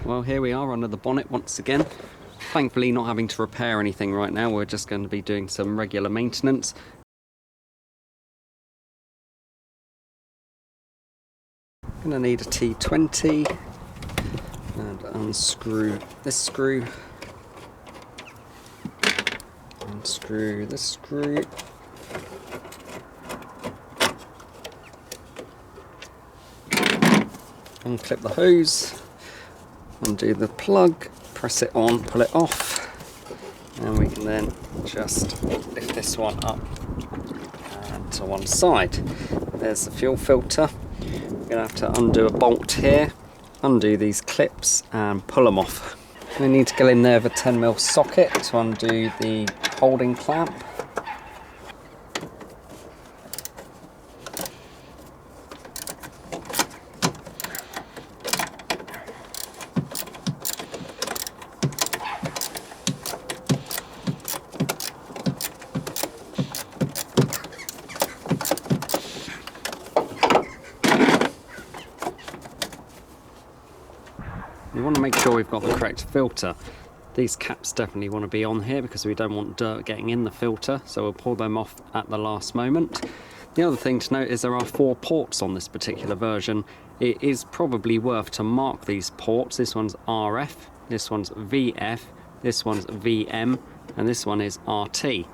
well, here we are under the bonnet once again. Thankfully not having to repair anything right now, we're just going to be doing some regular maintenance. Going to need a T20 and unscrew this screw, unscrew this screw, unclip the hose, undo the plug, press it on, pull it off, and we can then just lift this one up and to one side. There's the fuel filter. We're going to have to undo a bolt here, undo these clips and pull them off. We need to go in there with a 10mm socket to undo the holding clamp. You want to make sure we've got the correct filter. These caps definitely want to be on here because we don't want dirt getting in the filter, so we'll pull them off at the last moment. The other thing to note is there are 4 ports on this particular version. It is probably worth to mark these ports. This one's RF, this one's VF, this one's VM, and this one is RT.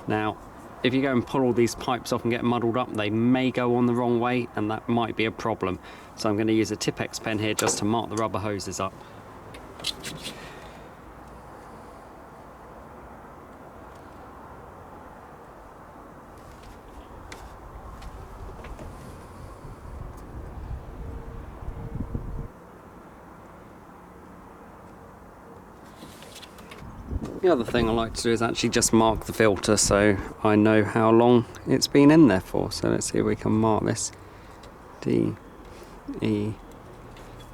Now, if you go and pull all these pipes off and get muddled up, they may go on the wrong way, and that might be a problem. So I'm going to use a Tipex pen here just to mark the rubber hoses up. The other thing I like to do is actually just mark the filter so I know how long it's been in there for. So let's see if we can mark this. D, E,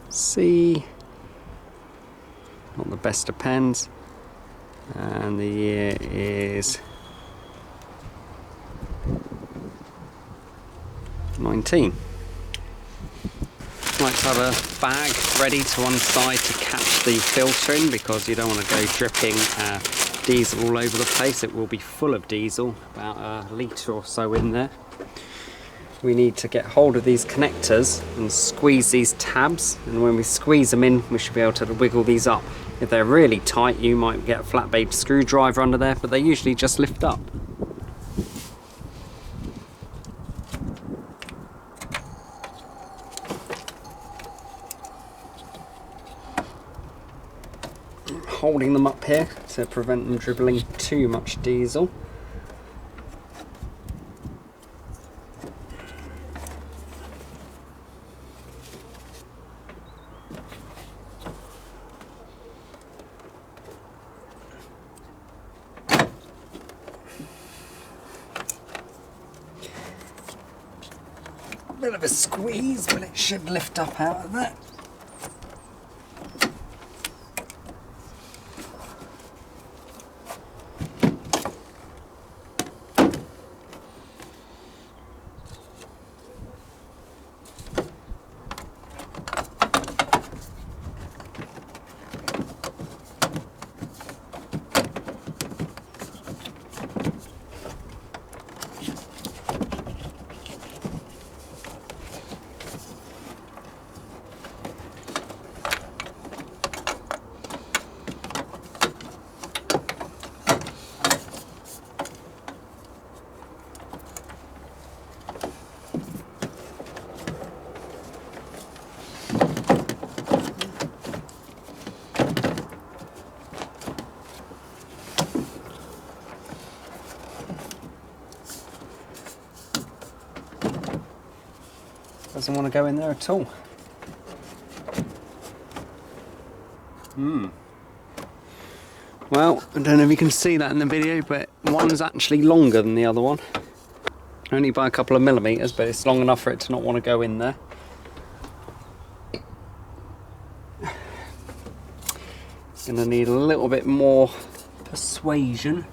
C. Not the best of pens. And the year is 19. I like to have a bag ready to one side to catch the filter in because you don't want to go dripping diesel all over the place. It will be full of diesel, about a litre or so in there. We need to get hold of these connectors and squeeze these tabs, and when we squeeze them in we should be able to wiggle these up. If they're really tight you might get a flat-blade screwdriver under there, but they usually just lift up. Holding them up here to prevent them dribbling too much diesel. A bit of a squeeze, but it should lift up out of that. Doesn't want to go in there at all. Well, I don't know if you can see that in the video, but one's actually longer than the other one. Only by a couple of millimeters, but it's long enough for it to not want to go in there. Gonna need a little bit more persuasion.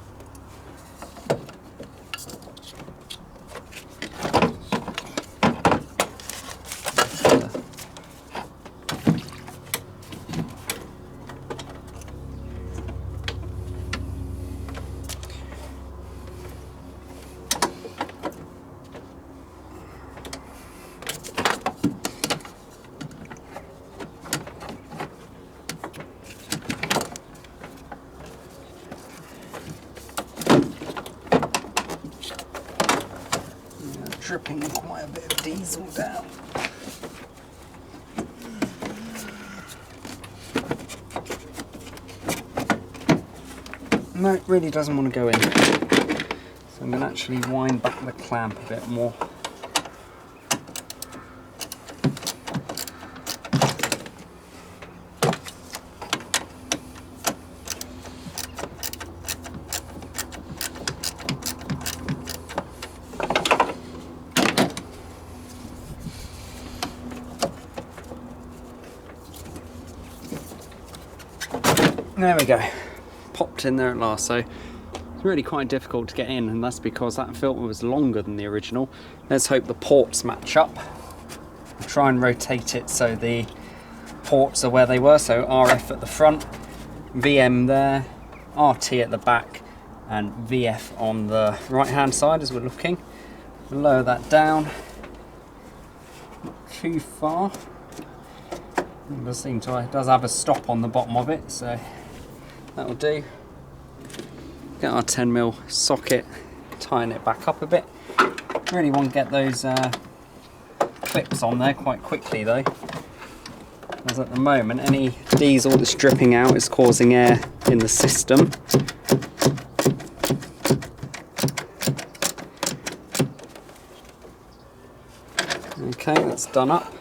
dripping quite a bit of diesel down. No, it really doesn't want to go in. So I'm going to actually wind back the clamp a bit more. There we go, popped in there at last. So it's really quite difficult to get in, and that's because that filter was longer than the original. Let's hope the ports match up. I'll try and rotate it so the ports are where they were, so RF at the front, VM there, RT at the back, and VF on the right hand side as we're looking. We'll lower that down, not too far. It does have a stop on the bottom of it, so that'll do. Get our 10mm socket, tighten it back up a bit. Really want to get those clips on there quite quickly though, as at the moment any diesel that's dripping out is causing air in the system. Okay, that's done up.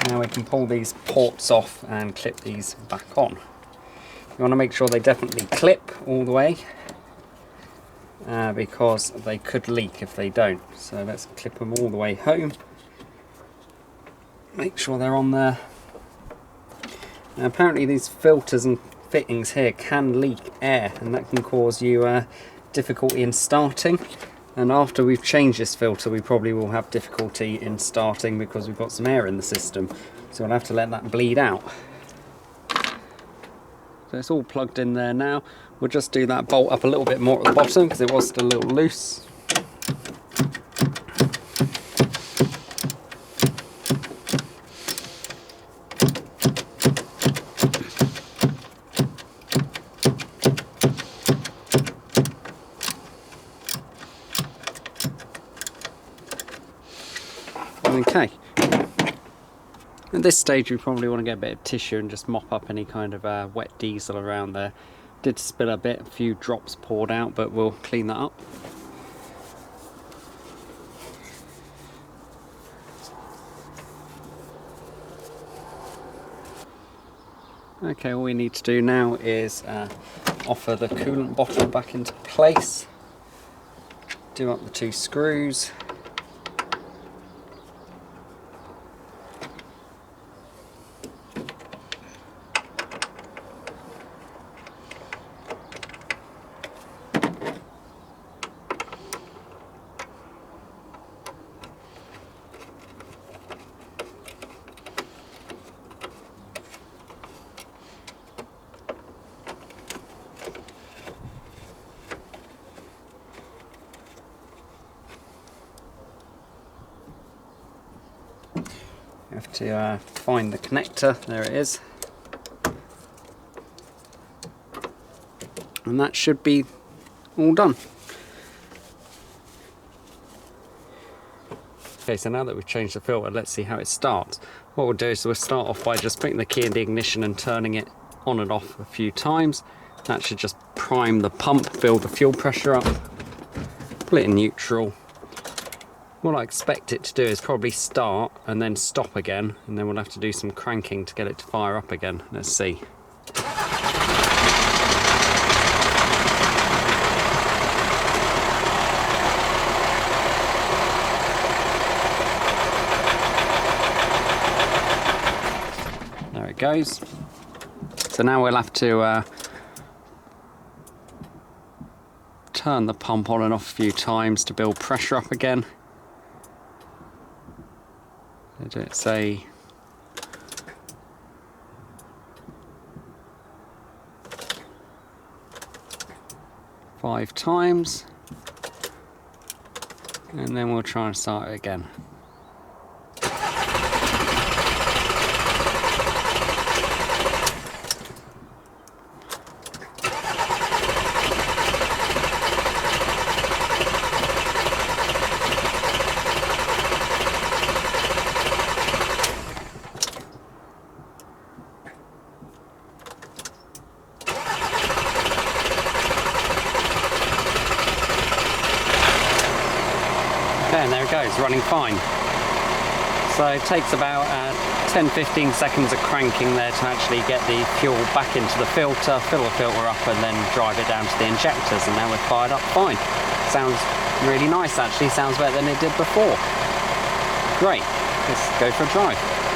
Now we can pull these ports off and clip these back on. You want to make sure they definitely clip all the way, because they could leak if they don't. So let's clip them all the way home. Make sure they're on there. Now apparently these filters and fittings here can leak air, and that can cause you difficulty in starting. And after we've changed this filter, we probably will have difficulty in starting because we've got some air in the system. So we'll have to let that bleed out. So it's all plugged in there now. We'll just do that bolt up a little bit more at the bottom because it was still a little loose. Okay, at this stage we probably want to get a bit of tissue and just mop up any kind of wet diesel around there. Did spill a bit, a few drops poured out, but we'll clean that up. Okay, all we need to do now is offer the coolant bottle back into place, do up the two screws. You have to find the connector, there it is. And that should be all done. Okay, so now that we've changed the filter, let's see how it starts. What we'll do is we'll start off by just putting the key in the ignition and turning it on and off a few times. That should just prime the pump, build the fuel pressure up. Put it in neutral. What I expect it to do is probably start and then stop again, and then we'll have to do some cranking to get it to fire up again. Let's see. There it goes. So now we'll have to turn the pump on and off a few times to build pressure up again. Let's say 5 times, and then we'll try and start it again. running fine. So it takes about 10-15 seconds of cranking there to actually get the fuel back into the filter, fill the filter up and then drive it down to the injectors, and now we're fired up fine. Sounds really nice actually, sounds better than it did before. Great, let's go for a drive.